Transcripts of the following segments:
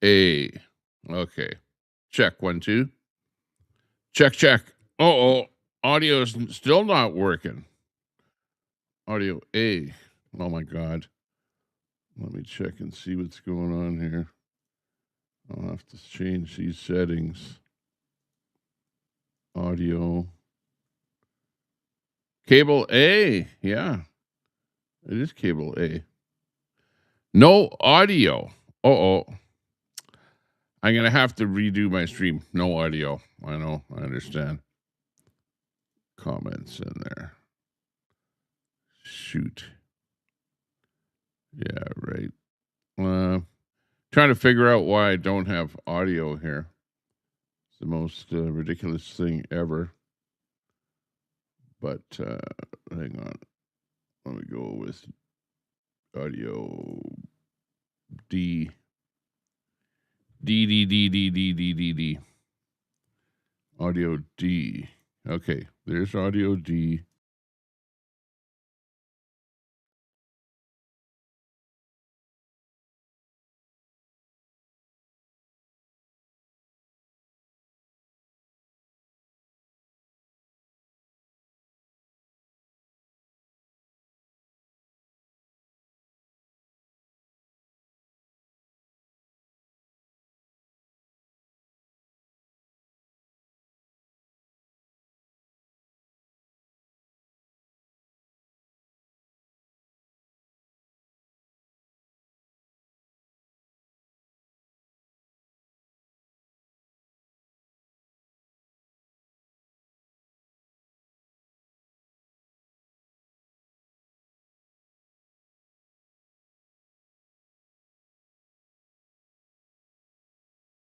A. Okay. Check 1, 2. Check, check. Uh-oh. Audio is still not working. Audio A. Oh my God. Let me check and see what's going on here. I'll have to change these settings. Audio. Cable A. Yeah, it is cable A. No audio. Uh-oh. I'm going to have to redo my stream. No audio. I know. I understand. Comments in there. Shoot. Yeah, right. Trying to figure out why I don't have audio here. It's the most ridiculous thing ever. But hang on. Let me go with audio D. D. Audio D. Okay, there's audio D.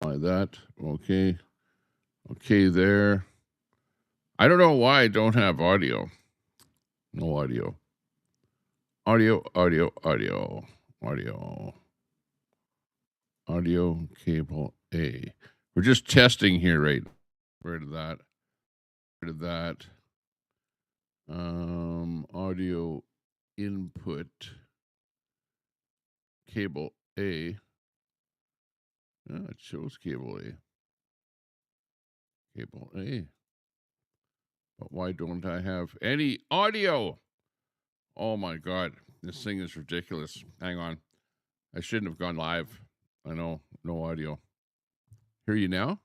Like that. Okay. Okay, there. I don't know why I don't have audio. No audio. Audio. Audio cable A. We're just testing here, right? Rid of that. Rid of that. Audio input cable A. It shows cable A. Cable A. But why don't I have any audio? Oh my God. This thing is ridiculous. Hang on. I shouldn't have gone live. I know. No audio. Hear you now?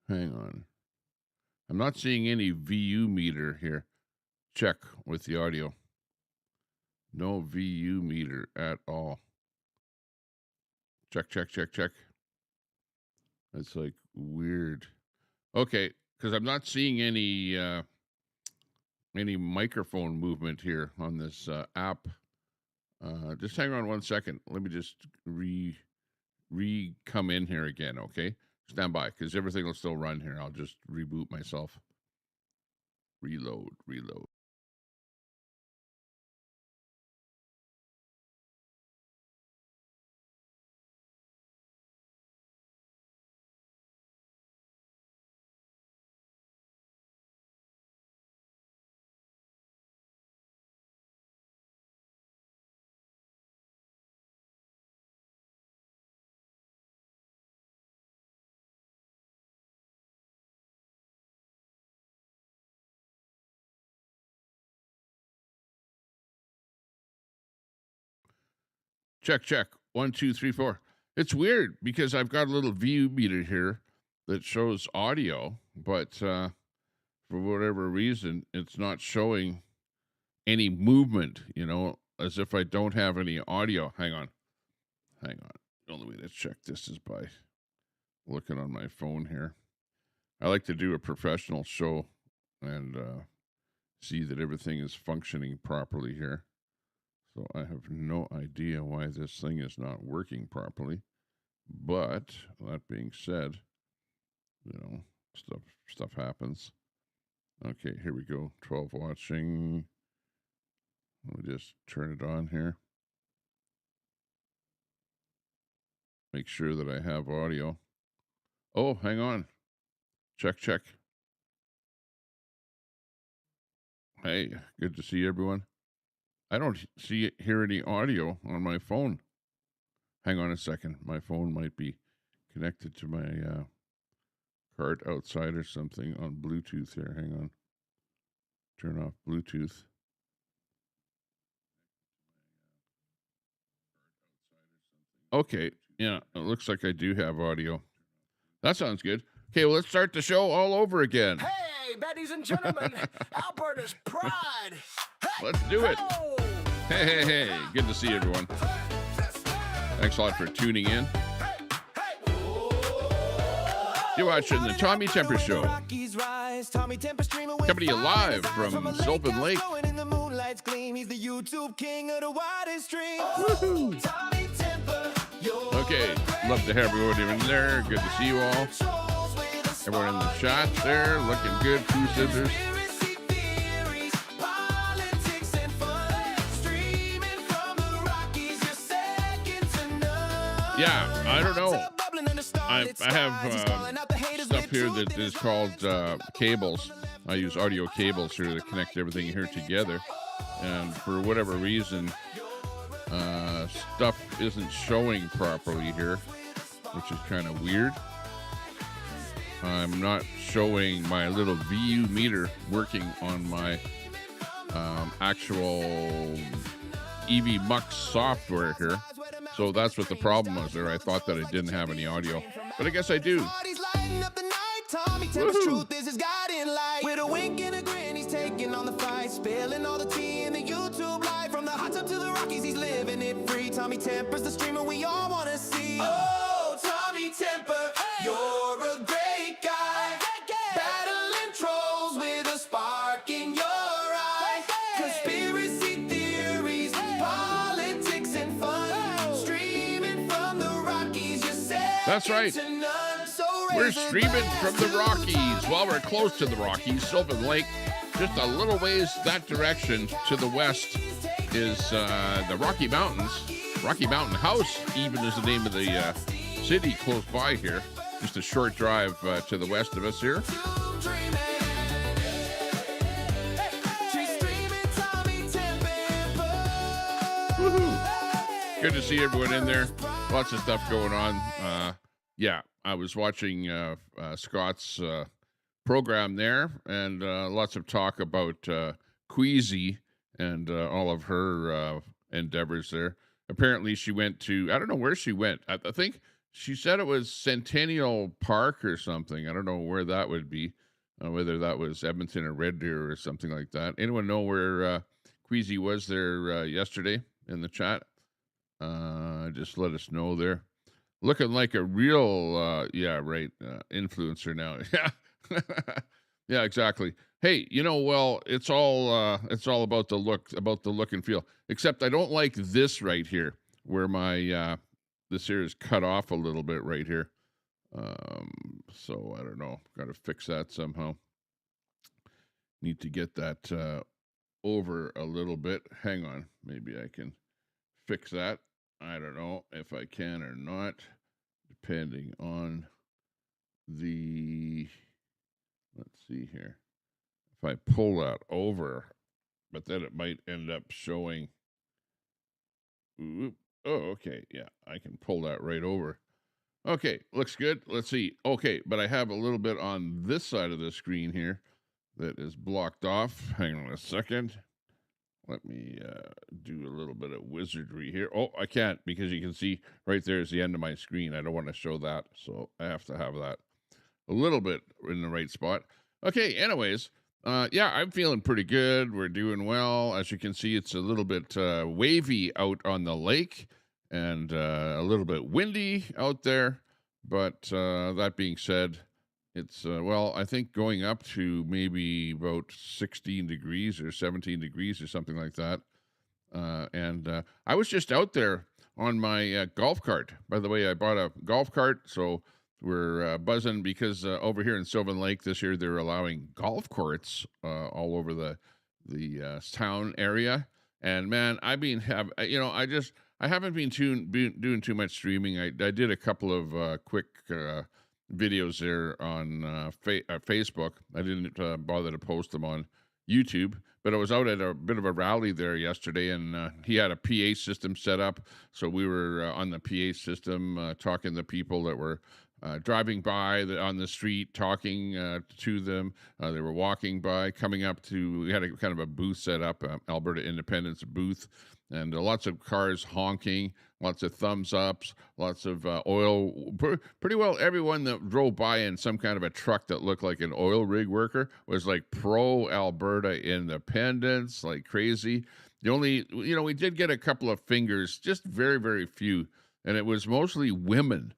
Hang on. I'm not seeing any VU meter here. Check with the audio. No VU meter at all. Check. That's like weird. Okay, because I'm not seeing any microphone movement here on this app. Just hang on 1 second. Let me just come in here again. Okay, stand by because everything will still run here. I'll just reboot myself. Reload. Check. 1, 2, 3, 4. It's weird because I've got a little VU meter here that shows audio, but for whatever reason, it's not showing any movement, as if I don't have any audio. Hang on. The only way to check this is by looking on my phone here. I like to do a professional show and see that everything is functioning properly here. So I have no idea why this thing is not working properly. But that being said, stuff happens. Okay, here we go. 12 watching. Let me just turn it on here. Make sure that I have audio. Oh, hang on. Check. Hey, good to see everyone. I don't hear any audio on my phone. Hang on a second. My phone might be connected to my cart outside or something on Bluetooth here. Hang on. Turn off Bluetooth. Okay. Yeah, it looks like I do have audio. That sounds good. Okay, well, let's start the show all over again. Hey, ladies and gentlemen, Alberta's pride. Hey, Let's do it. ho! Hey. Good to see everyone. Thanks a lot for tuning in. You're watching the Tommy Temper Show. Coming to you live from Sylvan Lake. Woohoo. Okay, love to have everyone in there. Good to see you all. Everyone in the chat there, looking good. Two scissors. Yeah, I don't know. I have stuff here that is called cables. I use audio cables here to connect everything here together. And for whatever reason, stuff isn't showing properly here, which is kind of weird. I'm not showing my little VU meter working on my actual EV Mux software here. So that's what the problem was there. I thought that I didn't have any audio, but I guess I do. Woohoo. With a wink and a grin, he's taking on the fight, spilling all the tea in the YouTube live. From the hot tub to the Rockies, he's living it free. Tommy Temper's the streamer we all want to see. Oh, Tommy Temper, you're a great guy. Battling trolls with a spark in your eye. Conspiracy theories, politics and fun. Streaming from the Rockies, you said. That's right. We're streaming from the Rockies. Well, we're close to the Rockies, Sylvan Lake. Just a little ways that direction to the west is the Rocky Mountains. Rocky Mountain House, even is the name of the city close by here. Just a short drive to the west of us here. Woohoo! Good to see everyone in there. Lots of stuff going on. Yeah, I was watching Scott's program there, and lots of talk about Queasy and all of her endeavors there. Apparently, she went to, I don't know where she went. I think she said it was Centennial Park or something. I don't know where that would be, whether that was Edmonton or Red Deer or something like that. Anyone know where Queasy was there yesterday in the chat? Just let us know there. Looking like a real, influencer now. Yeah, yeah, exactly. Hey, well, it's all about the look and feel. Except I don't like this right here, where my this here is cut off a little bit right here. So I don't know. Got to fix that somehow. Need to get that over a little bit. Hang on, maybe I can fix that. I don't know if I can or not, depending on the, let's see here. If I pull that over, but then it might end up showing. Oh, okay. Yeah, I can pull that right over. Okay, looks good. Let's see. Okay, but I have a little bit on this side of the screen here that is blocked off. Hang on a second. Let me do a little bit of wizardry here. Oh, I can't, because you can see right there is the end of my screen. I don't want to show that, so I have to have that a little bit in the right spot. Okay, anyways, yeah, I'm feeling pretty good. We're doing well. As you can see, it's a little bit wavy out on the lake and a little bit windy out there. But that being said, it's, well, I think going up to maybe about 16 degrees or 17 degrees or something like that. And I was just out there on my golf cart. By the way, I bought a golf cart, so we're buzzing because over here in Sylvan Lake this year, they're allowing golf carts all over the town area. And man, I haven't been doing too much streaming. I did a couple of quick videos there on Facebook. I didn't bother to post them on YouTube. But I was out at a bit of a rally there yesterday, and he had a PA system set up. So we were on the PA system talking to people that were driving by on the street, talking to them. They were walking by, coming up to. We had a kind of a booth set up, Alberta Independence booth, and lots of cars honking, lots of thumbs ups, lots of oil. Pretty well everyone that drove by in some kind of a truck that looked like an oil rig worker was like pro Alberta independence, like crazy. The only, we did get a couple of fingers, just very, very few, and it was mostly women.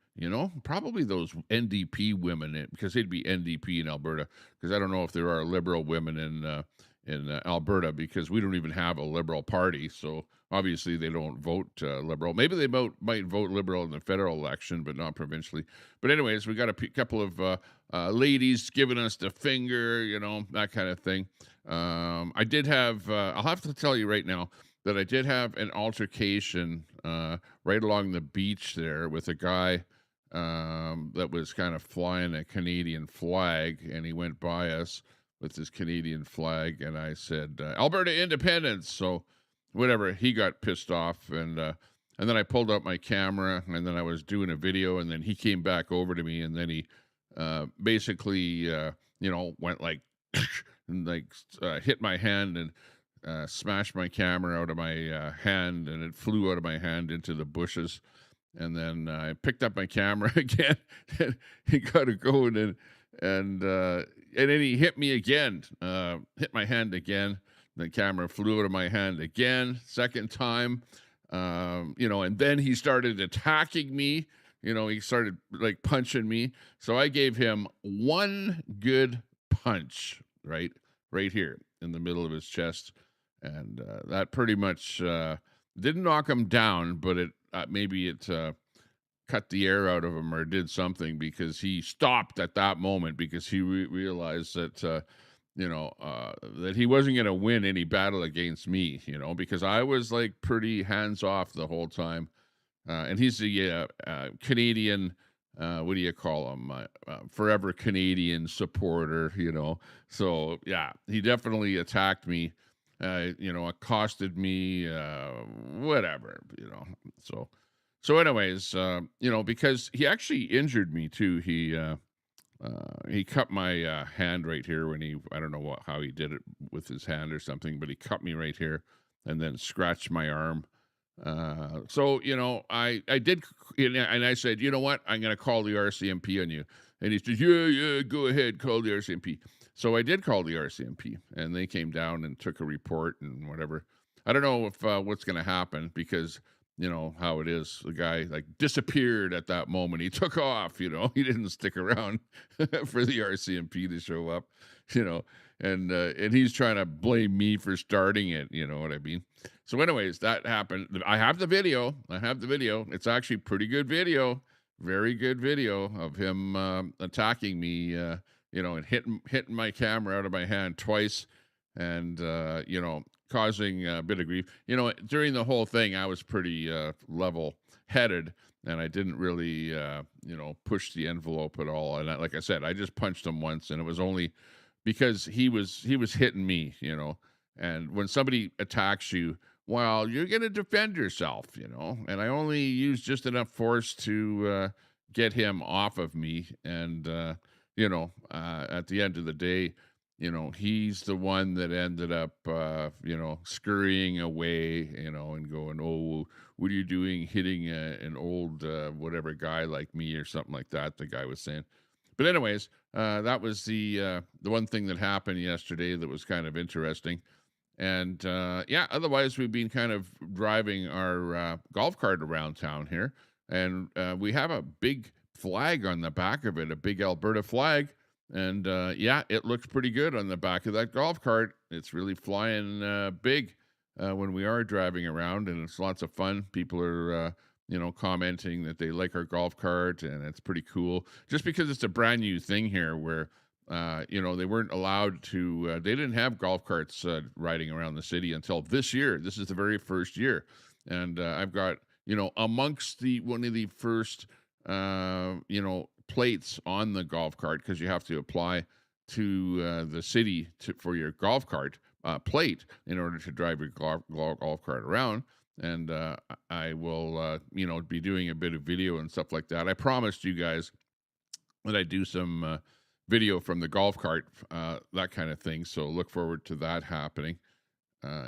Probably those NDP women, because they'd be NDP in Alberta. Because I don't know if there are liberal women in Alberta, because we don't even have a liberal party. So obviously they don't vote liberal. Maybe they might vote liberal in the federal election, but not provincially. But anyways, we got a couple of ladies giving us the finger, that kind of thing. I did have. I'll have to tell you right now that I did have an altercation right along the beach there with a guy that was kind of flying a Canadian flag, and he went by us with his Canadian flag, and I said, Alberta independence. So whatever, he got pissed off, and then I pulled out my camera, and then I was doing a video, and then he came back over to me, and then he basically, went like, and like hit my hand and smashed my camera out of my hand, and it flew out of my hand into the bushes. And then I picked up my camera again, and he got it going, and then he hit me again, hit my hand again. The camera flew out of my hand again, second time, and then he started attacking me. He started like punching me. So I gave him one good punch, right here in the middle of his chest, and that pretty much didn't knock him down, but it maybe it cut the air out of him or did something, because he stopped at that moment, because he realized that that he wasn't going to win any battle against me, because I was like pretty hands off the whole time, and he's a Canadian. What do you call him? Forever Canadian supporter, So yeah, he definitely attacked me. Accosted me, whatever, So anyways, because he actually injured me too. He cut my hand right here when I don't know how he did it with his hand or something, but he cut me right here and then scratched my arm. So, I did, and I said, you know what? I'm going to call the RCMP on you. And he said, yeah, go ahead, call the RCMP. So I did call the RCMP, and they came down and took a report and whatever. I don't know if what's going to happen, because how it is. The guy like disappeared at that moment. He took off, he didn't stick around for the RCMP to show up, and he's trying to blame me for starting it. You know what I mean? So anyways, that happened. I have the video. It's actually pretty good video. Very good video of him attacking me, and hitting my camera out of my hand twice, and causing a bit of grief. During the whole thing, I was pretty level-headed, and I didn't really, push the envelope at all. And like I said, I just punched him once, and it was only because he was hitting me. And when somebody attacks you, well, you're going to defend yourself. And I only used just enough force to get him off of me, and at the end of the day, he's the one that ended up, scurrying away, and going, oh, what are you doing hitting an old whatever guy like me or something like that, the guy was saying. But anyways, that was the one thing that happened yesterday that was kind of interesting. And otherwise we've been kind of driving our golf cart around town here, and we have a big flag on the back of it, a big Alberta flag. And it looks pretty good on the back of that golf cart. It's really flying big when we are driving around, and it's lots of fun. People are, commenting that they like our golf cart, and it's pretty cool. Just because it's a brand new thing here, where they weren't allowed to. They didn't have golf carts riding around the city until this year. This is the very first year, and I've got amongst one of the first plates on the golf cart, because you have to apply the city for your golf cart plate in order to drive your golf cart around. And I will, be doing a bit of video and stuff like that. I promised you guys that I do some video from the golf cart, that kind of thing. So look forward to that happening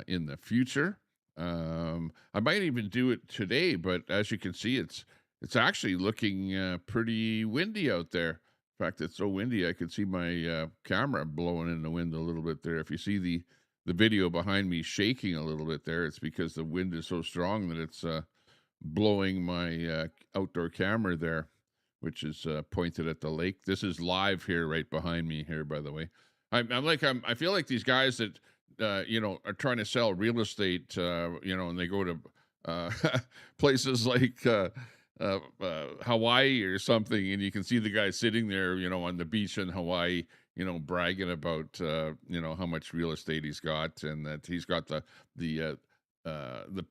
in the future. I might even do it today, but as you can see, it's actually looking pretty windy out there. In fact, it's so windy I could see my camera blowing in the wind a little bit there. If you see the video behind me shaking a little bit there, it's because the wind is so strong that it's blowing my outdoor camera there, which is pointed at the lake. This is live here, right behind me here, by the way. I feel like these guys that are trying to sell real estate, and they go to uh, places like Hawaii or something, and you can see the guy sitting there, on the beach in Hawaii, bragging about how much real estate he's got, and that he's got the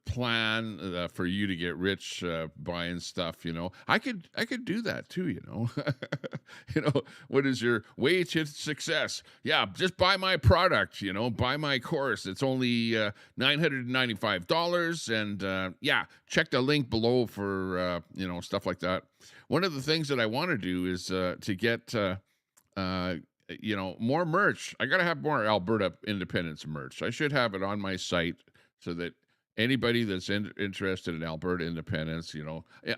plan for you to get rich buying stuff. I could do that too. What is your way to success? Yeah, just buy my product. Buy my course. It's only $995, and check the link below for stuff like that. One of the things that I want to do is to get more merch. I got to have more Alberta Independence merch. I should have it on my site so that anybody that's interested in Alberta independence,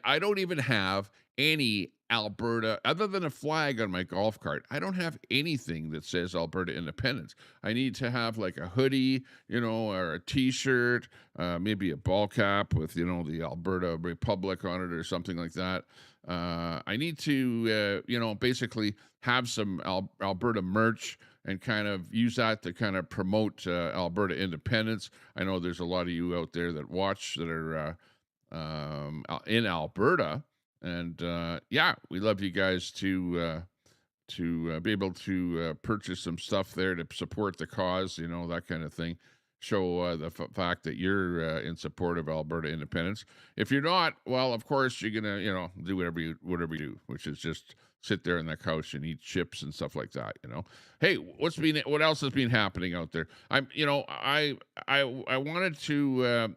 I don't even have any Alberta, other than a flag on my golf cart. I don't have anything that says Alberta independence. I need to have like a hoodie, or a T-shirt, maybe a ball cap with, the Alberta Republic on it or something like that. I need to, basically have some Alberta merch and kind of use that to kind of promote Alberta independence. I know there's a lot of you out there that watch that are in Alberta, and we love you guys to be able to purchase some stuff there to support the cause, that kind of thing. Show the fact that you're in support of Alberta independence. If you're not, well, of course you're gonna, do whatever you do, which is just sit there on the couch and eat chips and stuff like that. Hey, what else has been happening out there? I wanted to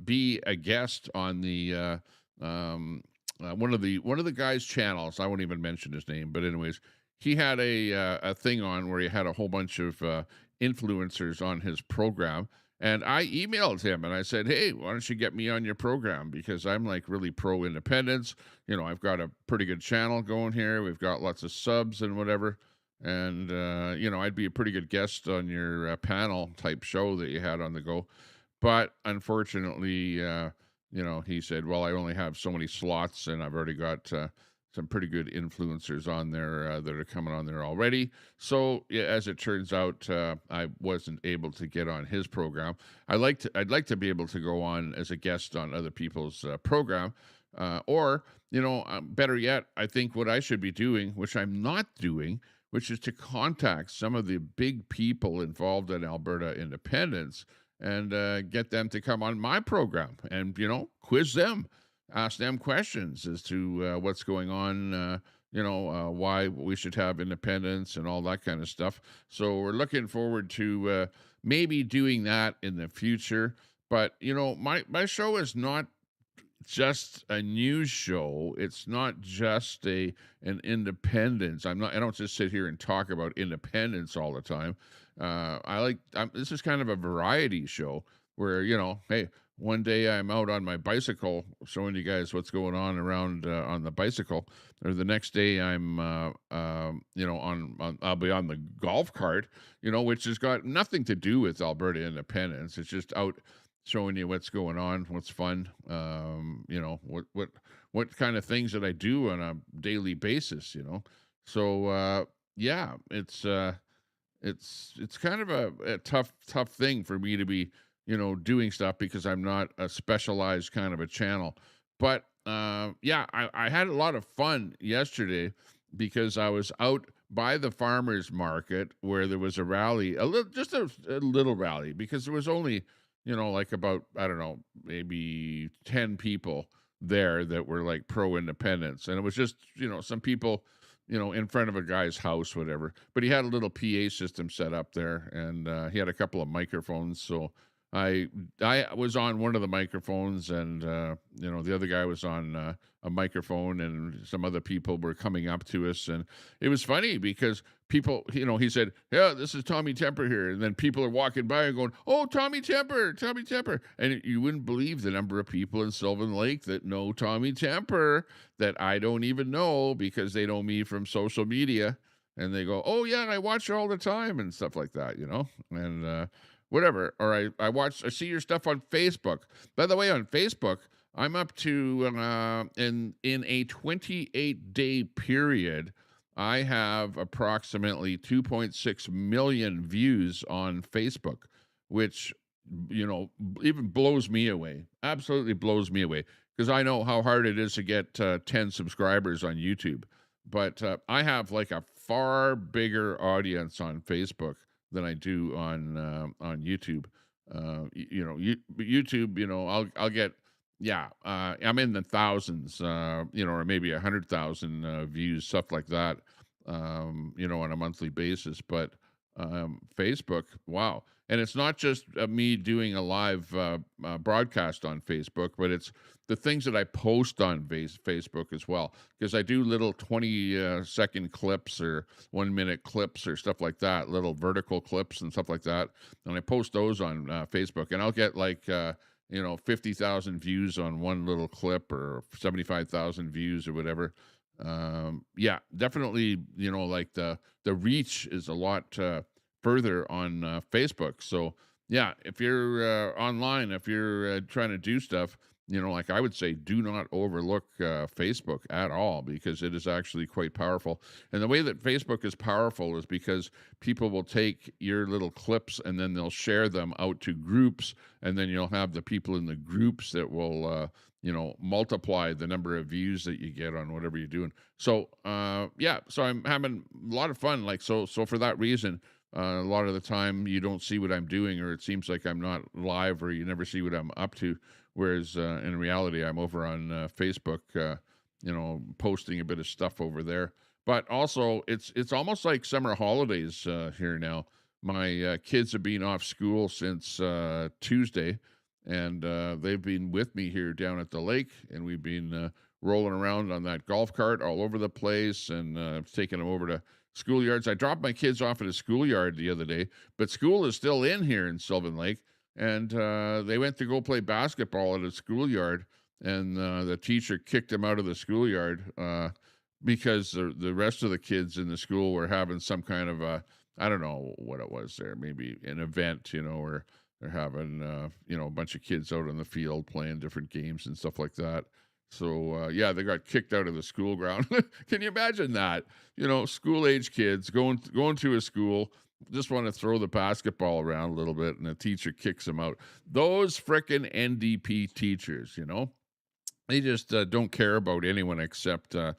be a guest on the one of the guys' channels. I won't even mention his name, but anyways, he had a thing on where he had a whole bunch of influencers on his program, and I emailed him and I said, hey, why don't you get me on your program, because I'm like really pro independence. I've got a pretty good channel going here, we've got lots of subs and whatever, and I'd be a pretty good guest on your panel type show that you had on the go. But unfortunately, he said, well, I only have so many slots, and I've already got some pretty good influencers on there that are coming on there already. So yeah, as it turns out, I wasn't able to get on his program. I'd like to be able to go on as a guest on other people's program, or better yet, I think what I should be doing, which I'm not doing, which is to contact some of the big people involved in Alberta independence and get them to come on my program and quiz them, ask them questions as to what's going on, why we should have independence and all that kind of stuff. So we're looking forward to maybe doing that in the future. But my show is not just a news show. It's not just an independence. I don't just sit here and talk about independence all the time. This is kind of a variety show where, hey, one day I'm out on my bicycle showing you guys what's going on around on the bicycle, or the next day I'm I'll be on the golf cart, which has got nothing to do with Alberta independence. It's just out showing you what's going on, what's fun, what kind of things that I do on a daily basis, So it's kind of a tough thing for me to be doing stuff, because I'm not a specialized kind of a channel. But I had a lot of fun yesterday because I was out by the farmers market where there was a rally, a little rally, because there was only like about, I don't know, maybe 10 people there that were like pro independence, and it was just some people in front of a guy's house, whatever. But he had a little PA system set up there, and he had a couple of microphones. So I was on one of the microphones, and the other guy was on a microphone, and some other people were coming up to us, and it was funny because people, he said, "Yeah, this is Tommy Temper here," and then people are walking by and going, "Oh, Tommy Temper, Tommy Temper," and you wouldn't believe the number of people in Sylvan Lake that know Tommy Temper that I don't even know because they know me from social media, and they go, "Oh yeah, I watch you all the time," and stuff like that, and whatever. Or I see your stuff on Facebook. By the way, on Facebook, I'm up to in a 28-day period, I have approximately 2.6 million views on Facebook, which even blows me away. Absolutely blows me away, because I know how hard it is to get 10 subscribers on YouTube. But I have like a far bigger audience on Facebook than I do on YouTube. YouTube, I'll get, I'm in the thousands, or maybe 100,000 views, stuff like that, on a monthly basis. But Facebook, wow. And it's not just me doing a live broadcast on Facebook, but it's the things that I post on Facebook as well, because I do little 20-second clips or 1-minute clips or stuff like that, little vertical clips and stuff like that, and I post those on Facebook, and I'll get like 50,000 views on one little clip, or 75,000 views or whatever. Definitely, like the reach is a lot further on Facebook. So yeah, if you're online, if you're trying to do stuff, like I would say, do not overlook Facebook at all, because it is actually quite powerful. And the way that Facebook is powerful is because people will take your little clips and then they'll share them out to groups, and then you'll have the people in the groups that will multiply the number of views that you get on whatever you're doing. So so I'm having a lot of fun. Like, so for that reason, a lot of the time you don't see what I'm doing, or it seems like I'm not live, or you never see what I'm up to. Whereas in reality, I'm over on Facebook, posting a bit of stuff over there. But also, it's almost like summer holidays here now. My kids have been off school since Tuesday, and they've been with me here down at the lake, and we've been rolling around on that golf cart all over the place, and taking them over to schoolyards. I dropped my kids off at a schoolyard the other day, but school is still in here in Sylvan Lake, and they went to go play basketball at a schoolyard, and the teacher kicked them out of the schoolyard because the rest of the kids in the school were having some kind of I don't know what it was there, maybe an event, or they're having a bunch of kids out on the field playing different games and stuff like that. So they got kicked out of the school ground. Can you imagine that? School age kids going to a school, just want to throw the basketball around a little bit, and the teacher kicks them out. Those frickin' NDP teachers, they just don't care about anyone except the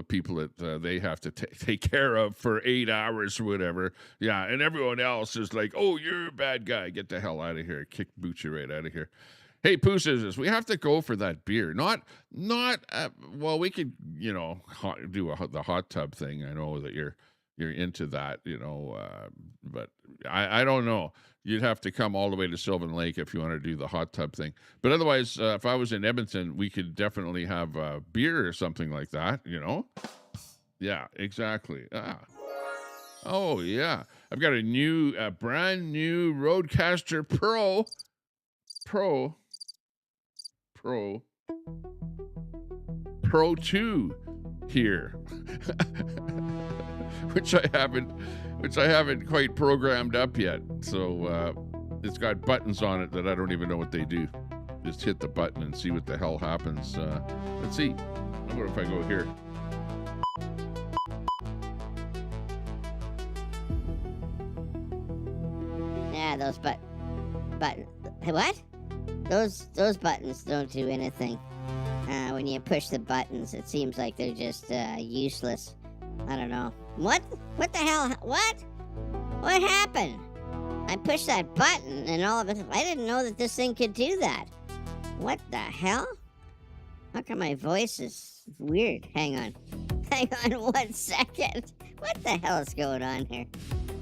people that they have to take care of for 8 hours or whatever. Yeah, and everyone else is like, "Oh, you're a bad boot, get the hell out of here, boot you right out of here." Hey, Pooh Scissors, we have to go for that beer. Well, we could, do the hot tub thing. I know that you're into that, but I don't know. You'd have to come all the way to Sylvan Lake if you want to do the hot tub thing. But otherwise, if I was in Edmonton, we could definitely have a beer or something like that, Yeah, exactly. Oh, yeah. I've got a brand new Roadcaster Pro 2 here, which I haven't quite programmed up yet. So it's got buttons on it that I don't even know what they do. Just hit the button and see what the hell happens. Let's see. I wonder if I go here. Yeah, those button. What? Those buttons don't do anything. When you push the buttons, it seems like they're just useless. I don't know. What the hell? What happened? I pushed that button, and all of it. I didn't know that this thing could do that. What the hell? How come my voice is weird? Hang on. Hang on 1 second. What the hell is going on here?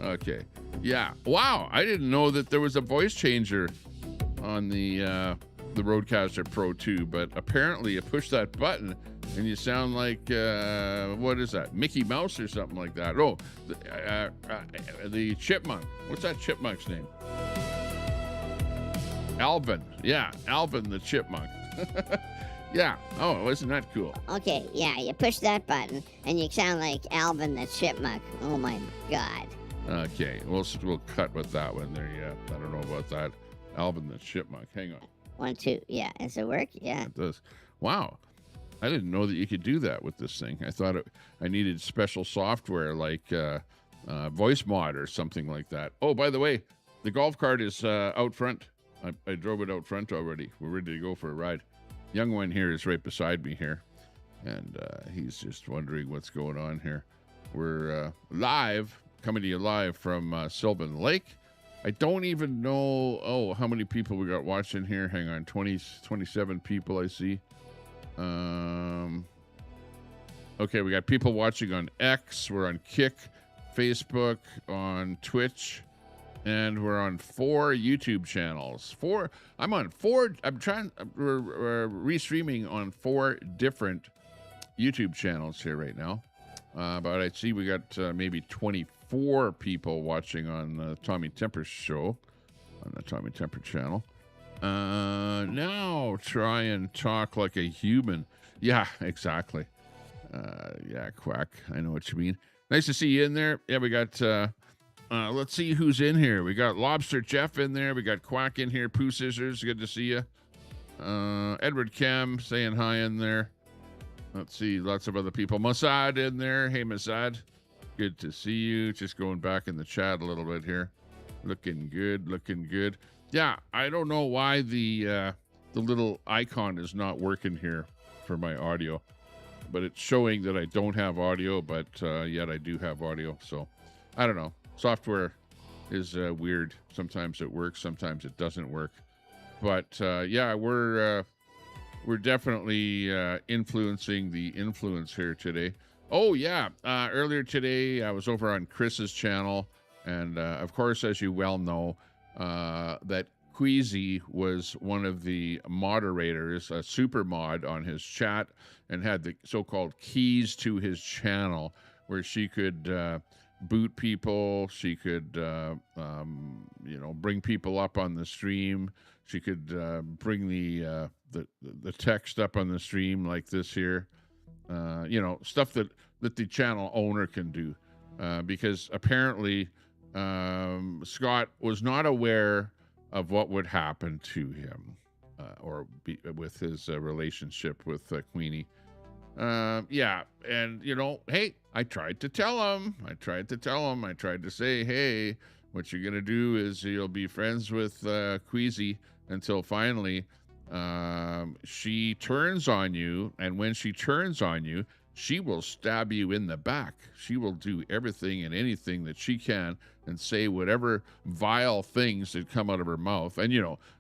Okay. Yeah. Wow. I didn't know that there was a voice changer on the Rodecaster Pro 2, but apparently you push that button and you sound like what is that? Mickey Mouse or something like that. Oh, the chipmunk. What's that chipmunk's name? Alvin. Yeah, Alvin the chipmunk. Yeah. Oh, isn't that cool? Okay, yeah, you push that button and you sound like Alvin the chipmunk. Oh my god. Okay, we'll cut with that one there. Yeah, I don't know about that. Alvin the chipmunk. Hang on. 1, 2. Yeah, does it work? Yeah. It does. Wow. I didn't know that you could do that with this thing. I thought I needed special software like Voice Mod or something like that. Oh, by the way, the golf cart is out front. I drove it out front already. We're ready to go for a ride. Young one here is right beside me here, and he's just wondering what's going on here. We're coming to you live from Sylvan Lake. I don't even know, how many people we got watching here. Hang on, 27 people I see. Okay, we got people watching on X. We're on Kick, Facebook, on Twitch, and we're on 4 YouTube channels. We're restreaming on 4 different YouTube channels here right now. But I see we got maybe 24 people watching on the Tommy Temper show, on the Tommy Temper channel. Now try and talk like a human. Yeah, exactly. Yeah, Quack. I know what you mean. Nice to see you in there. Yeah, we got, let's see who's in here. We got Lobster Jeff in there. We got Quack in here. Pooh Scissors. Good to see you. Edward Cam saying hi in there. Let's see. Lots of other people. Mossad in there. Hey, Mossad. Good to see you. Just going back in the chat a little bit here. Looking good. Looking good. Yeah, I don't know why the little icon is not working here for my audio, but it's showing that I don't have audio, but yet I do have audio. So I don't know. Software is weird. Sometimes it works, sometimes it doesn't work. But yeah, we're definitely influencing the influence here today. Oh yeah, earlier today I was over on Chris's channel, and of course, as you well know, that Queasy was one of the moderators, a super mod on his chat, and had the so-called keys to his channel, where she could boot people, she could bring people up on the stream, she could bring the text up on the stream like this here, stuff that the channel owner can do, because apparently Scott was not aware of what would happen to him with his relationship with Queenie. Yeah, and hey, I tried to tell him. I tried to say, hey, what you're gonna do is you'll be friends with Queasy until finally she turns on you, and when she turns on you, she will stab you in the back. She will do everything and anything that she can and say whatever vile things that come out of her mouth. And,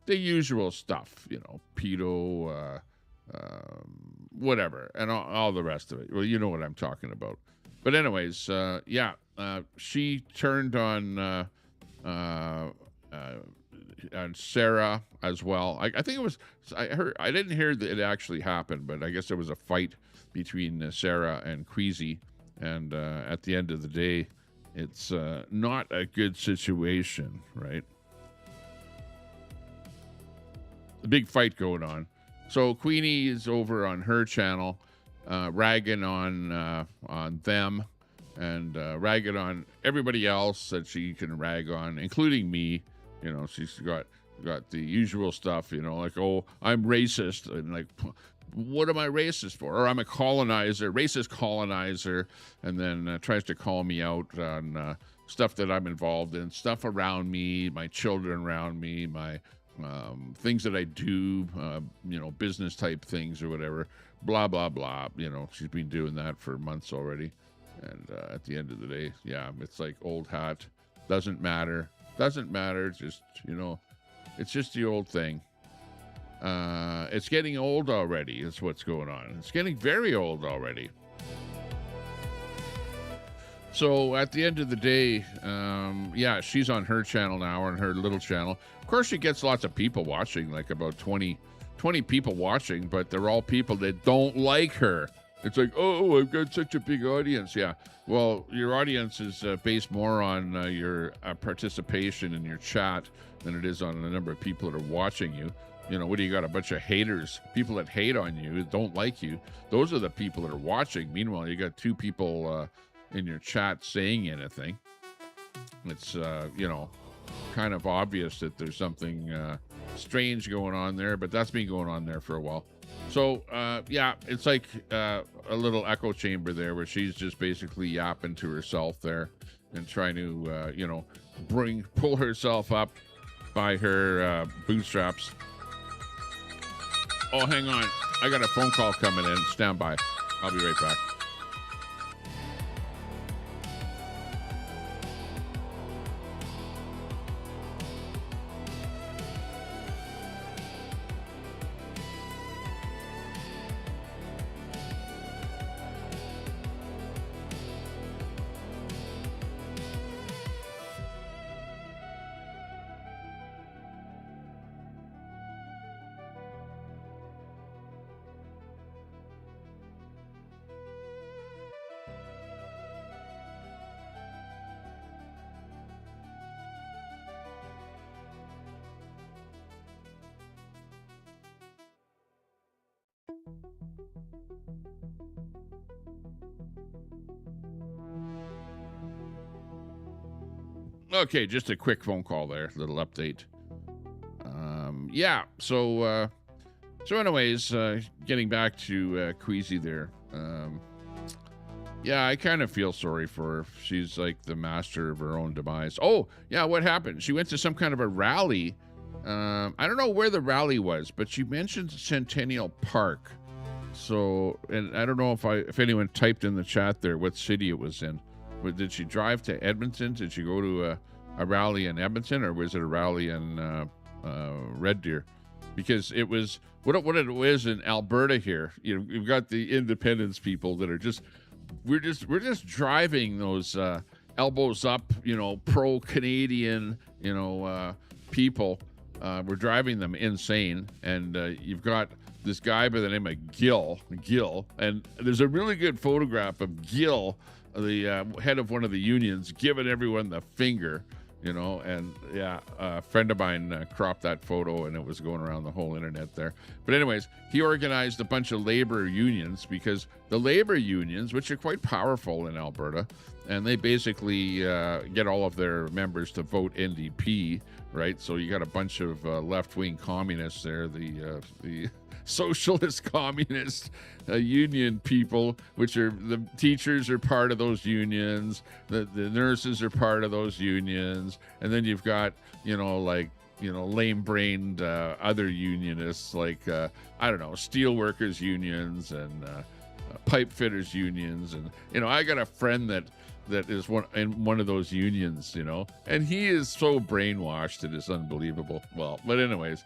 the usual stuff, pedo, whatever, and all the rest of it. Well, you know what I'm talking about. But anyways, she turned on Sarah as well. I think it was, I didn't hear that it actually happened, but I guess there was a fight between Sarah and Queasy, and at the end of the day, it's not a good situation, right? The big fight going on. So Queenie is over on her channel, ragging on them, and ragging on everybody else that she can rag on, including me. She's got the usual stuff, like, oh, I'm racist, and like, what am I racist for? Or I'm a colonizer, racist colonizer, and then tries to call me out on stuff that I'm involved in, stuff around me, my children around me, my things that I do, business type things or whatever, blah, blah, blah. She's been doing that for months already. And at the end of the day, yeah, it's like old hat. Doesn't matter. Just, it's just the old thing. It's getting old already is what's going on. It's getting very old already. So at the end of the day, yeah, she's on her channel now, on her little channel. Of course, she gets lots of people watching, like about 20 people watching, but they're all people that don't like her. It's like, oh, I've got such a big audience. Yeah, well, your audience is based more on your participation in your chat than it is on the number of people that are watching you. You know, what do you got? A bunch of haters, people that hate on you, don't like you. Those are the people that are watching. Meanwhile, you got 2 people in your chat saying anything. It's, you know, kind of obvious that there's something strange going on there, but that's been going on there for a while. So, yeah, it's like a little echo chamber there where she's just basically yapping to herself there and trying to, you know, pull herself up by her bootstraps. Oh, hang on. I got a phone call coming in. Stand by. I'll be right back. Okay, just a quick phone call there, little update. Yeah, so anyways, getting back to Queasy there. Yeah, I kind of feel sorry for her. She's like the master of her own demise. Oh, yeah, what happened? She went to some kind of a rally. I don't know where the rally was, but she mentioned Centennial Park. So, and I don't know if anyone typed in the chat there what city it was in. Did she drive to Edmonton? Did she go to a rally in Edmonton, or was it a rally in Red Deer? Because it was what it was in Alberta here. You know, you've got the independence people that are we're just driving those elbows up, you know, pro-Canadian, you know, people. We're driving them insane, and you've got this guy by the name of Gill, and there's a really good photograph of Gill, the head of one of the unions, giving everyone the finger, you know, and yeah, a friend of mine cropped that photo, and it was going around the whole internet there. But anyways, he organized a bunch of labor unions, because the labor unions, which are quite powerful in Alberta, and they basically get all of their members to vote NDP, right? So you got a bunch of left-wing communists there, the socialist communist union people, which are the teachers are part of those unions, the nurses are part of those unions, and then you've got, you know, like, you know, lame-brained other unionists, like I don't know, steelworkers unions and pipe fitters unions, and you know, I got a friend that is one of those unions, you know, and he is so brainwashed it is unbelievable. Well, but anyways,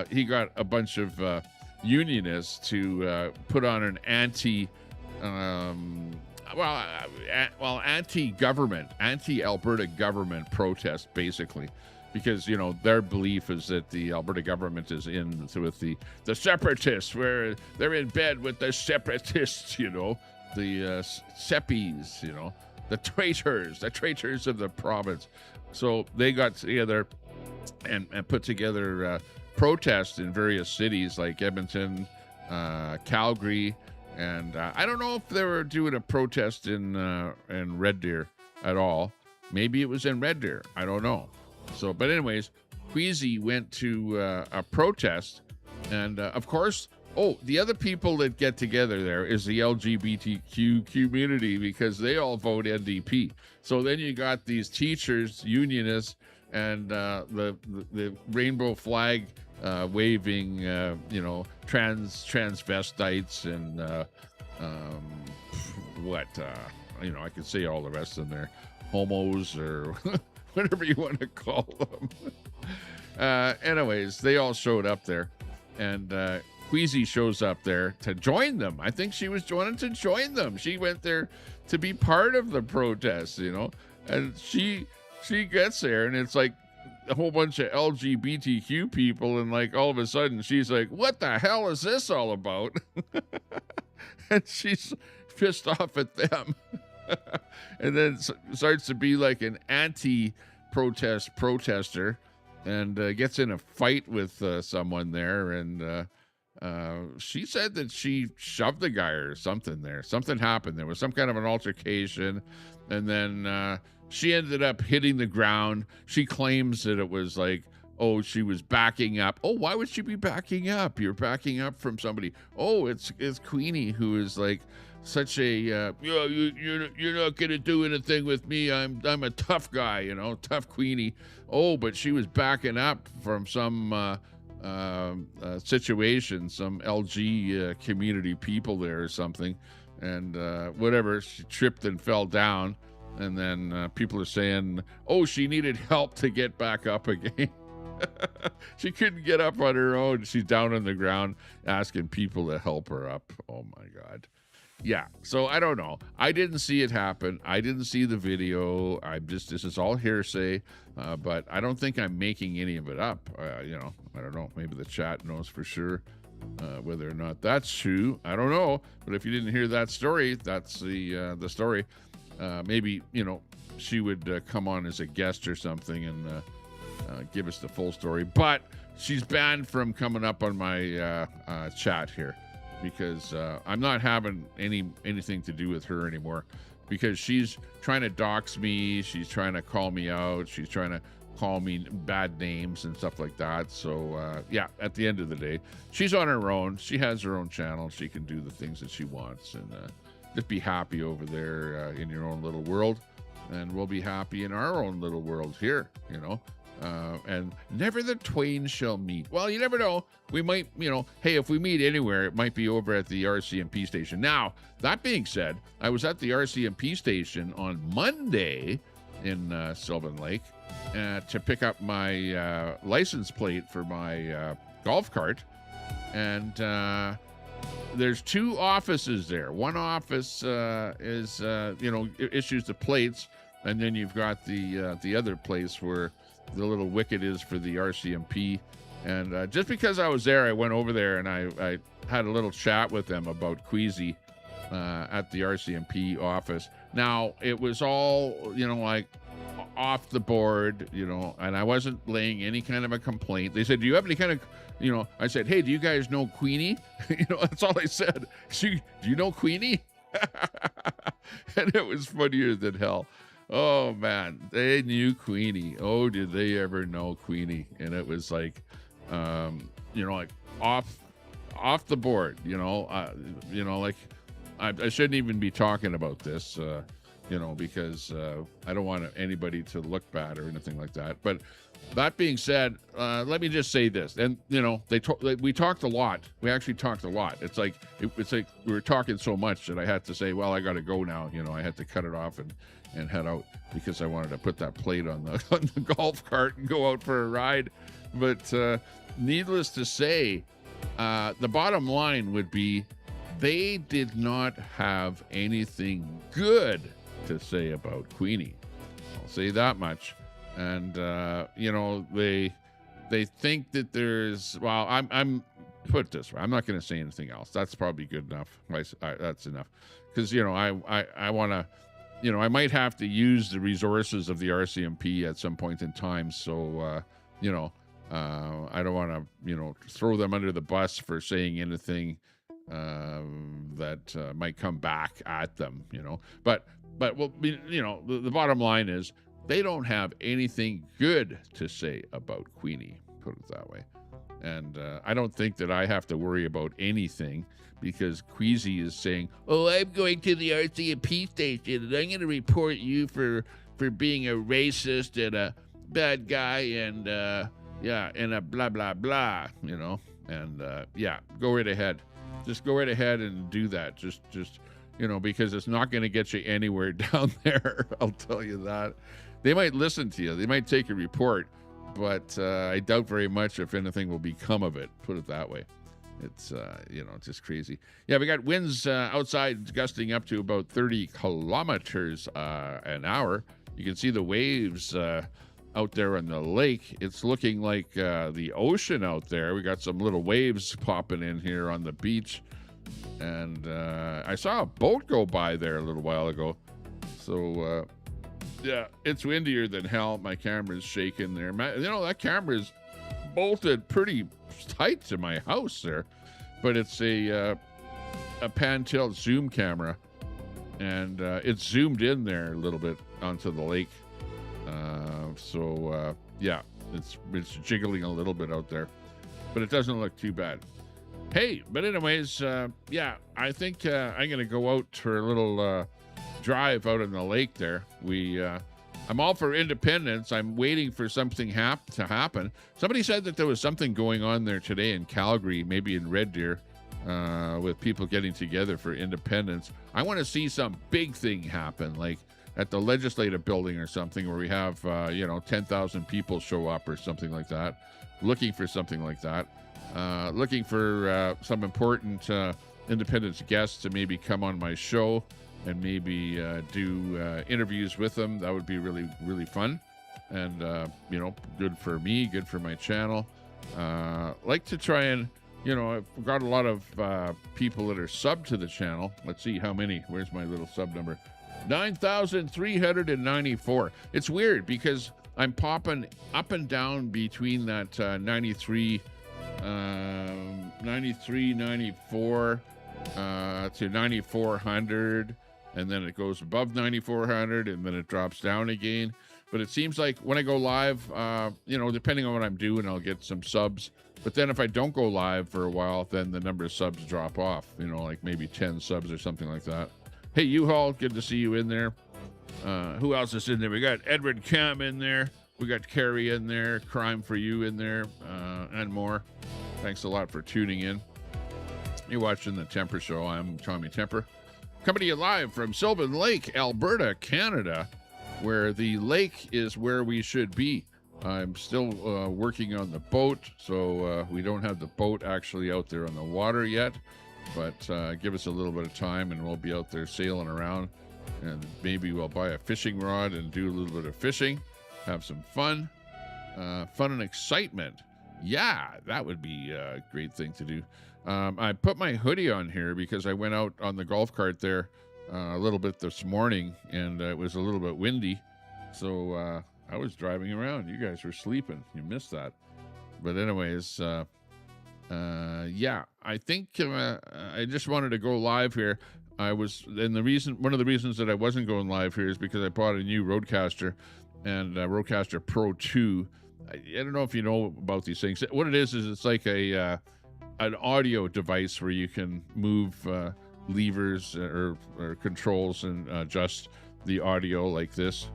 he got a bunch of unionists to put on an anti-government, anti-Alberta government protest, basically, because, you know, their belief is that the Alberta government is in with the separatists, where they're in bed with the separatists, you know, the seppies, you know, the traitors of the province. So they got together and put together protests in various cities like Edmonton, Calgary, and I don't know if they were doing a protest in Red Deer at all. Maybe it was in Red Deer. I don't know. So, but anyways, Queasy went to a protest, and of course, the other people that get together there is the LGBTQ community, because they all vote NDP. So then you got these teachers, unionists, and the rainbow flag waving, you know, transvestites and you know, I could say all the rest in there, homos or whatever you want to call them. Anyways, they all showed up there, and Queasy shows up there to join them. I think she was wanting to join them. She went there to be part of the protest, and she gets there, and it's like a whole bunch of LGBTQ people, and like all of a sudden she's like, what the hell is this all about? And she's pissed off at them. And then starts to be like an protester, and gets in a fight with someone there, and she said that she shoved the guy or something there. Something happened. There was some kind of an altercation, and then she ended up hitting the ground. She claims that it was like, oh, she was backing up. Oh, why would she be backing up? You're backing up from somebody. Oh, it's Queenie, who is like such a you're not gonna do anything with me. I'm a tough guy, tough Queenie. Oh, but she was backing up from some situation, some LG community people there or something, and whatever. She tripped and fell down, and then people are saying, oh, she needed help to get back up again. She couldn't get up on her own. She's down on the ground asking people to help her up. Oh my God. Yeah, so I don't know. I didn't see it happen. I didn't see the video. This is all hearsay, but I don't think I'm making any of it up. I don't know. Maybe the chat knows for sure whether or not that's true. I don't know. But if you didn't hear that story, that's the story. Maybe, she would come on as a guest or something and give us the full story. But she's banned from coming up on my chat here, because I'm not having anything to do with her anymore, because she's trying to dox me. She's trying to call me out. She's trying to call me bad names and stuff like that. So, yeah, at the end of the day, she's on her own. She has her own channel. She can do the things that she wants, and just be happy over there in your own little world, and we'll be happy in our own little world here, and never the twain shall meet. Well, you never know. We might, hey, if we meet anywhere, it might be over at the RCMP station. Now, that being said, I was at the RCMP station on Monday in Sylvan Lake to pick up my license plate for my golf cart. And there's two offices there. One office is, issues the plates. And then you've got the other place where the little wicket is for the RCMP. And just because I was there, I went over there and I had a little chat with them about Queasy at the RCMP office. Now, it was all, like off the board, and I wasn't laying any kind of a complaint. They said, do you have any kind of, I said, hey, do you guys know Queenie? That's all I said. Do you know Queenie? And it was funnier than hell. Oh man, they knew Queenie. Oh, did they ever know Queenie? And it was like, like off the board. Like I shouldn't even be talking about this, because I don't want anybody to look bad or anything like that. But that being said, let me just say this. And we talked a lot. We actually talked a lot. It's like we were talking so much that I had to say, well, I got to go now. I had to cut it off and head out, because I wanted to put that plate on the golf cart and go out for a ride. But needless to say, the bottom line would be they did not have anything good to say about Queenie. I'll say that much. And they think that there's, well, I'm put it this way, I'm not going to say anything else. That's probably good enough. That's enough, because I want to, I might have to use the resources of the RCMP at some point in time. So I don't want to throw them under the bus for saying anything that might come back at them. But well, the bottom line is, they don't have anything good to say about Queenie, put it that way. And I don't think that I have to worry about anything, because Queasy is saying, oh, I'm going to the RCMP station and I'm going to report you for being a racist and a bad guy and and a blah, blah, blah, and go right ahead. Just go right ahead and do that. Just because it's not going to get you anywhere down there. I'll tell you that. They might listen to you. They might take a report, but I doubt very much if anything will become of it, put it that way. It's, just crazy. Yeah, we got winds outside gusting up to about 30 kilometers an hour. You can see the waves out there on the lake. It's looking like the ocean out there. We got some little waves popping in here on the beach. And I saw a boat go by there a little while ago. So, yeah, it's windier than hell. My camera's shaking there. That camera is bolted pretty tight to my house there, but it's a pan-tilt zoom camera, and it's zoomed in there a little bit onto the lake. Yeah, it's jiggling a little bit out there, but it doesn't look too bad. Hey, but anyways, yeah, I think I'm gonna go out for a little drive out on the lake there. I'm all for independence. I'm waiting for something to happen. Somebody said that there was something going on there today in Calgary, maybe in Red Deer, with people getting together for independence. I want to see some big thing happen, like at the legislative building or something, where we have, 10,000 people show up or something like that, looking for something like that, looking for some important independence guests to maybe come on my show and maybe do interviews with them. That would be really, really fun. And, good for me, good for my channel. Like to try and, I've got a lot of people that are subbed to the channel. Let's see how many. Where's my little sub number? 9,394. It's weird because I'm popping up and down between that 93, 94 to 9,400. And then it goes above 9,400, and then it drops down again. But it seems like when I go live, depending on what I'm doing, I'll get some subs. But then if I don't go live for a while, then the number of subs drop off, like maybe 10 subs or something like that. Hey, U-Haul, good to see you in there. Who else is in there? We got Edward Cam in there. We got Carrie in there, Crime for You in there, and more. Thanks a lot for tuning in. You're watching The Temper Show. I'm Tommy Temper. Coming to you live from Sylvan Lake, Alberta, Canada, where the lake is where we should be. I'm still working on the boat, so we don't have the boat actually out there on the water yet, but give us a little bit of time and we'll be out there sailing around, and maybe we'll buy a fishing rod and do a little bit of fishing, have some fun and excitement. Yeah, that would be a great thing to do. I put my hoodie on here because I went out on the golf cart there a little bit this morning, and it was a little bit windy. So I was driving around. You guys were sleeping. You missed that. But anyways, yeah, I think I just wanted to go live here. One of the reasons that I wasn't going live here is because I bought a new Rodecaster, and Rodecaster Pro 2. I don't know if you know about these things. What it is it's like an audio device where you can move levers or controls and adjust the audio like this.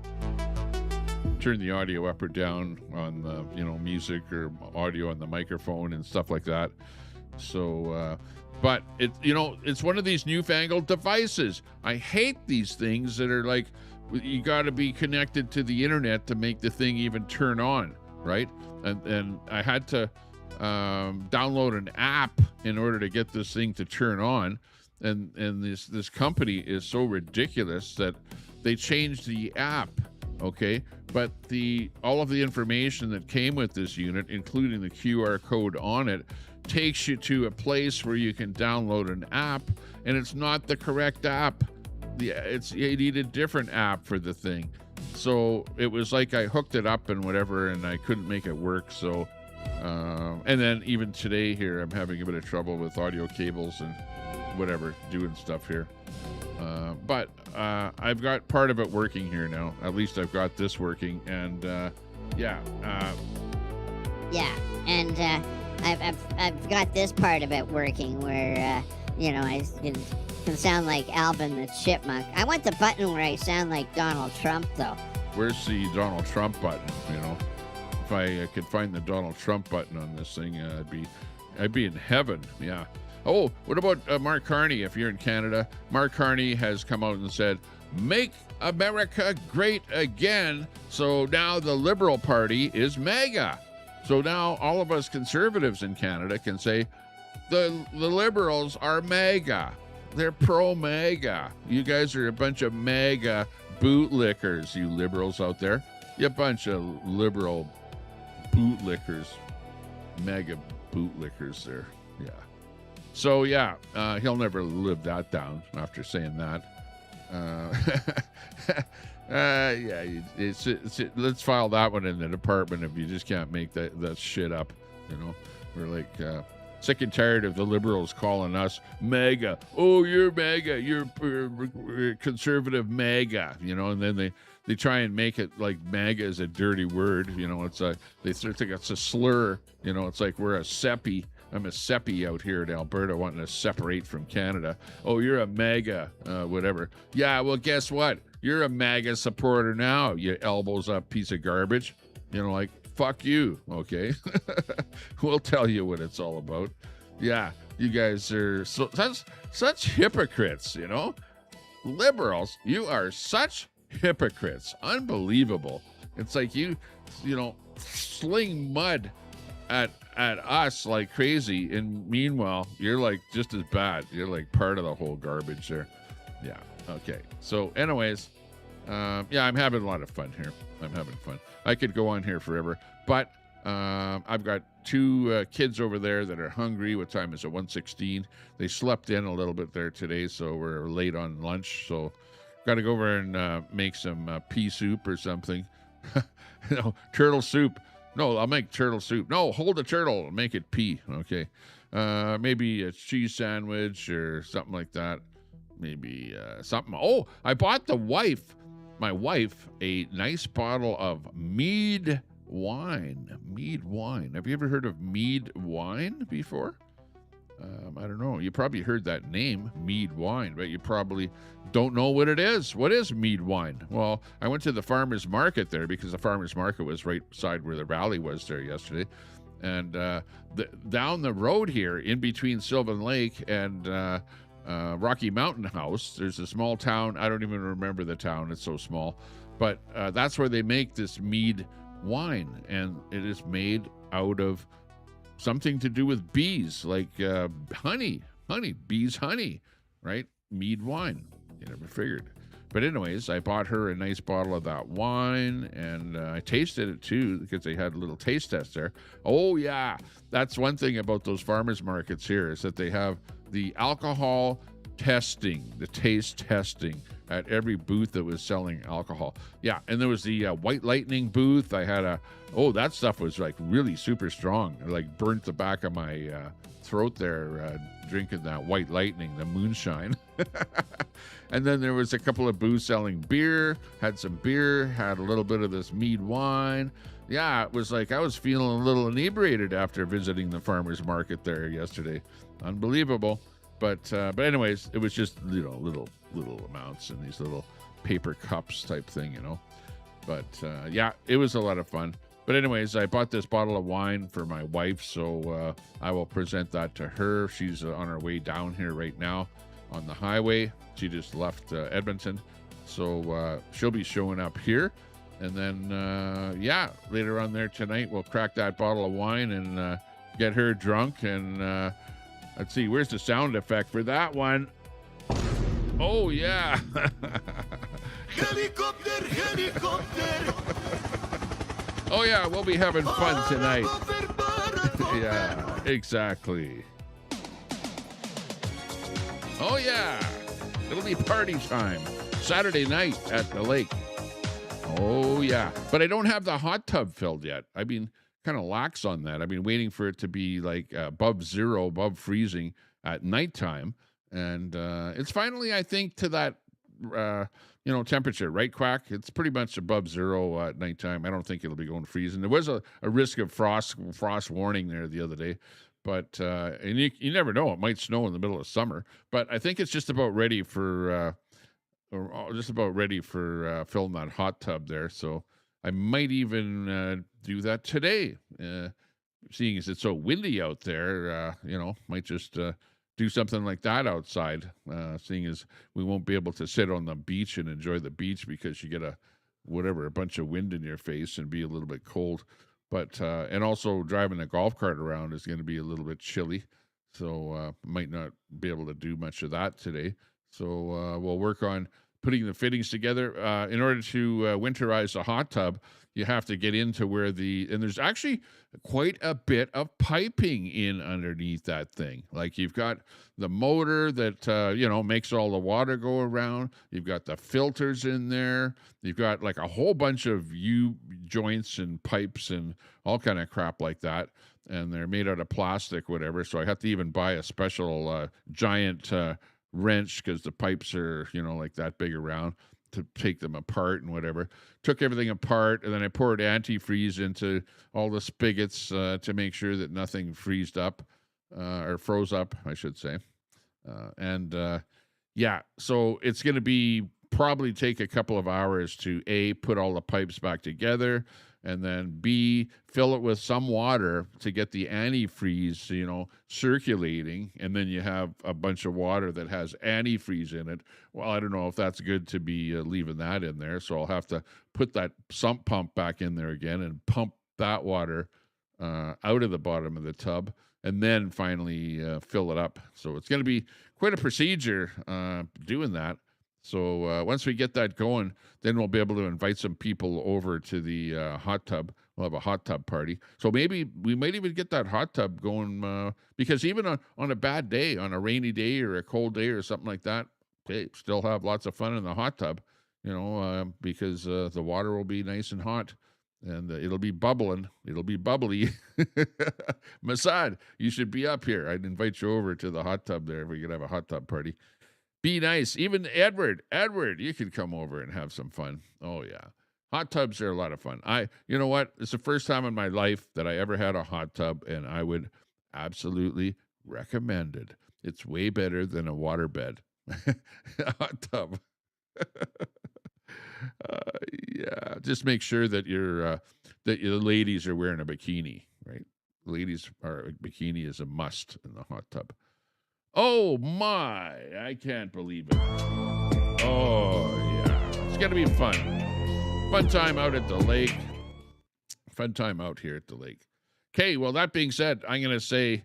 Turn the audio up or down on the music or audio on the microphone and stuff like that. So, but it's one of these newfangled devices. I hate these things that are like you got to be connected to the internet to make the thing even turn on, right? And I had to download an app in order to get this thing to turn on, and this company is so ridiculous that they changed the app, okay, but all of the information that came with this unit, including the QR code on it, takes you to a place where you can download an app, and it's not the correct app. You need a different app for the thing. So it was like I hooked it up and whatever, and I couldn't make it work. So and then even today here, I'm having a bit of trouble with audio cables and whatever, doing stuff here. But I've got part of it working here now. At least I've got this working, and yeah. Yeah, and I've got this part of it working where I can sound like Alvin the Chipmunk. I want the button where I sound like Donald Trump, though. Where's the Donald Trump button? If I could find the Donald Trump button on this thing, I'd be in heaven. Yeah. Oh, what about Mark Carney? If you're in Canada, Mark Carney has come out and said, "Make America great again." So now the Liberal Party is MAGA. So now all of us conservatives in Canada can say, the liberals are MAGA. They're pro-MAGA. You guys are a bunch of MAGA bootlickers, you liberals out there. You bunch of liberal bootlickers. MAGA bootlickers there. Yeah. So, yeah, he'll never live that down after saying that. Let's file that one in the department if you just can't make that shit up. You know, we're like sick and tired of the liberals calling us MAGA. Oh, you're MAGA. You're conservative MAGA. You know, and then they try and make it like MAGA is a dirty word. You know, it's they think it's a slur. You know, it's like we're a SEPI. I'm a SEPI out here in Alberta wanting to separate from Canada. Oh, you're a MAGA, whatever. Yeah, well, guess what? You're a MAGA supporter now, you elbows up piece of garbage. You know, like, fuck you, okay? We'll tell you what it's all about. Yeah, you guys are such hypocrites, you know? Liberals, you are such hypocrites. Unbelievable. It's like you know, sling mud at us like crazy, and meanwhile you're like just as bad. You're like part of the whole garbage there. Yeah. Okay. So anyways, yeah, I'm having a lot of fun here. I'm having fun. I could go on here forever, but I've got two kids over there that are hungry. What time is it? 1:16. They slept in a little bit there today, so we're late on lunch. So got to go over and make some pea soup or something. No, turtle soup. No, I'll make turtle soup. No, hold the turtle. I'll make it pea. Okay. Maybe a cheese sandwich or something like that. Maybe something. Oh, I bought my wife, a nice bottle of mead wine. Mead wine. Have you ever heard of mead wine before? I don't know. You probably heard that name, mead wine, but you probably don't know what it is. What is mead wine? Well, I went to the farmer's market there because the farmer's market was right beside where the rally was there yesterday. And down the road here, in between Sylvan Lake and Rocky Mountain House, there's a small town. I don't even remember the town. It's so small. But that's where they make this mead wine. And it is made out of something to do with bees, like honey, bees honey, right? Mead wine. You never figured. But anyways, I bought her a nice bottle of that wine, and I tasted it too because they had a little taste test there. Oh yeah, that's one thing about those farmers markets here is that they have the alcohol testing, the taste testing at every booth that was selling alcohol. Yeah, and there was the White Lightning booth. I had that stuff was like really super strong. It like burnt the back of my throat there drinking that White Lightning, the moonshine. And then there was a couple of booths selling beer, had some beer, had a little bit of this mead wine. Yeah, it was like I was feeling a little inebriated after visiting the farmer's market there yesterday. Unbelievable. But anyways, it was just, you know, little amounts in these little paper cups type thing, you know. But yeah, it was a lot of fun. But anyways, I bought this bottle of wine for my wife, so I will present that to her. She's on her way down here right now on the highway. She just left Edmonton, so she'll be showing up here. And then, yeah, later on there tonight, we'll crack that bottle of wine and get her drunk. And let's see, where's the sound effect for that one? Oh, yeah. Helicopter, helicopter. Oh, yeah, we'll be having fun tonight. Yeah, exactly. Oh, yeah. It'll be party time. Saturday night at the lake. Oh, yeah. But I don't have the hot tub filled yet. I've been kind of lax on that. I've been waiting for it to be like above zero, above freezing at nighttime. And it's finally, I think, to that, temperature, right, Quack? It's pretty much above zero at nighttime. I don't think it'll be going freezing. There was a risk of frost warning there the other day. But and you never know. It might snow in the middle of summer. But I think it's just about ready for filling that hot tub there. So I might even do that today. Seeing as it's so windy out there, might just do something like that outside. Seeing as we won't be able to sit on the beach and enjoy the beach because you get a bunch of wind in your face and be a little bit cold. But and also driving a golf cart around is going to be a little bit chilly. So might not be able to do much of that today. So we'll work on putting the fittings together. In order to winterize a hot tub, you have to get into where and there's actually quite a bit of piping in underneath that thing. Like you've got the motor that, makes all the water go around. You've got the filters in there. You've got like a whole bunch of U-joints and pipes and all kind of crap like that. And they're made out of plastic, whatever. So I have to even buy a special giant wrench because the pipes are, like that big around to take them apart and whatever. Took everything apart, and then I poured antifreeze into all the spigots to make sure that nothing froze up, I should say. So it's going to be probably take a couple of hours to A, put all the pipes back together, and then B, fill it with some water to get the antifreeze, circulating, and then you have a bunch of water that has antifreeze in it. Well, I don't know if that's good to be leaving that in there, so I'll have to put that sump pump back in there again and pump that water out of the bottom of the tub, and then finally fill it up. So it's going to be quite a procedure doing that. So once we get that going, then we'll be able to invite some people over to the hot tub. We'll have a hot tub party. So maybe we might even get that hot tub going because even on a bad day, on a rainy day or a cold day or something like that, hey, still have lots of fun in the hot tub, because the water will be nice and hot. And it'll be bubbling. It'll be bubbly. Masad, you should be up here. I'd invite you over to the hot tub there if we could have a hot tub party. Be nice. Even Edward, you could come over and have some fun. Oh, yeah. Hot tubs are a lot of fun. You know what? It's the first time in my life that I ever had a hot tub, and I would absolutely recommend it. It's way better than a waterbed. Hot tub. Yeah. Just make sure that the ladies are wearing a bikini, right? Bikini is a must in the hot tub. Oh my, I can't believe it. Oh yeah, it's gonna be fun. Fun time out at the lake. Fun time out here at the lake. Okay, well, that being said, I'm gonna say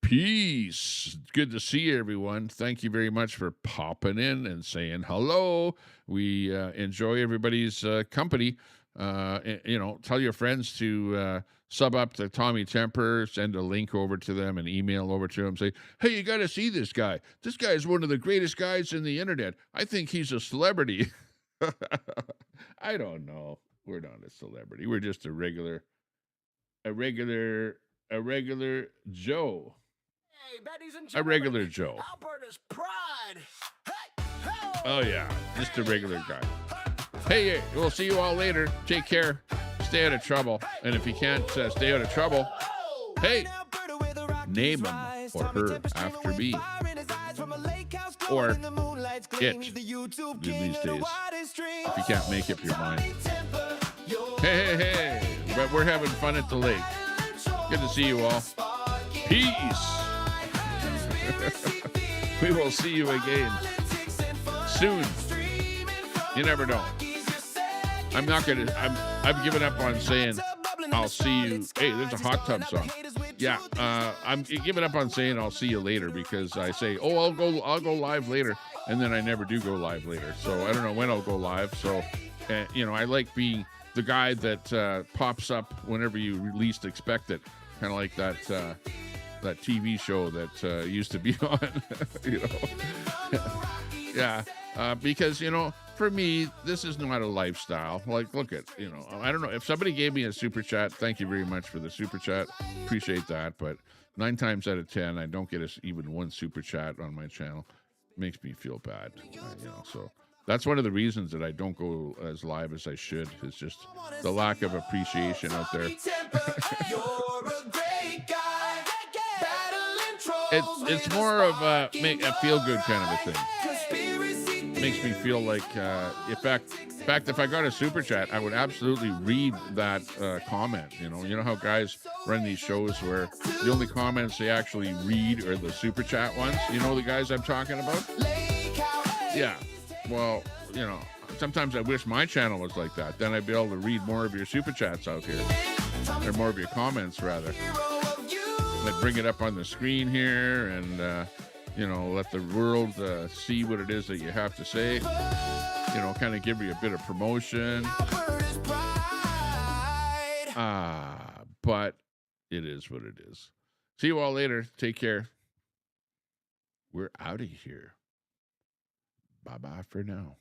peace. Good to see you, everyone. Thank you very much for popping in and saying hello. We enjoy everybody's company. Tell your friends to sub up to Tommy Temper, send a link over to them, an email over to them, say, hey, you got to see this guy. This guy is one of the greatest guys in the internet. I think he's a celebrity. I don't know. We're not a celebrity. We're just a regular Joe. Hey, baddies and A gentlemen, regular Joe. Alberta's pride. Hey, ho, Oh, yeah. Just a regular guy. Hey, we'll see you all later. Take care. Stay out of trouble. And if you can't stay out of trouble, hey, name him or her after me. Or it these days. If you can't make up your mind. Hey. But we're having fun at the lake. Good to see you all. Peace. We will see you again soon. You never know. I've given up on saying I'll see you. Hey, there's a hot tub song. Yeah, I'm giving up on saying I'll see you later because I say, I'll go live later, and then I never do go live later. So I don't know when I'll go live. So, I like being the guy that pops up whenever you least expect it, kind of like that TV show that used to be on. Yeah, because for me, this is not a lifestyle. Like, look at, I don't know. If somebody gave me a super chat, thank you very much for the super chat. Appreciate that. But 9 times out of 10, I don't get even one super chat on my channel. Makes me feel bad. So that's one of the reasons that I don't go as live as I should. Is just the lack of appreciation out there. It's more of a feel-good kind of a thing. Makes me feel like, in fact, if I got a super chat, I would absolutely read that comment. You know how guys run these shows where the only comments they actually read are the super chat ones. You know the guys I'm talking about? Yeah. Well, sometimes I wish my channel was like that. Then I'd be able to read more of your super chats out here, or more of your comments rather. I'd bring it up on the screen here and, let the world see what it is that you have to say. Kind of give you a bit of promotion. Alberta's pride. But it is what it is. See you all later. Take care. We're out of here. Bye-bye for now.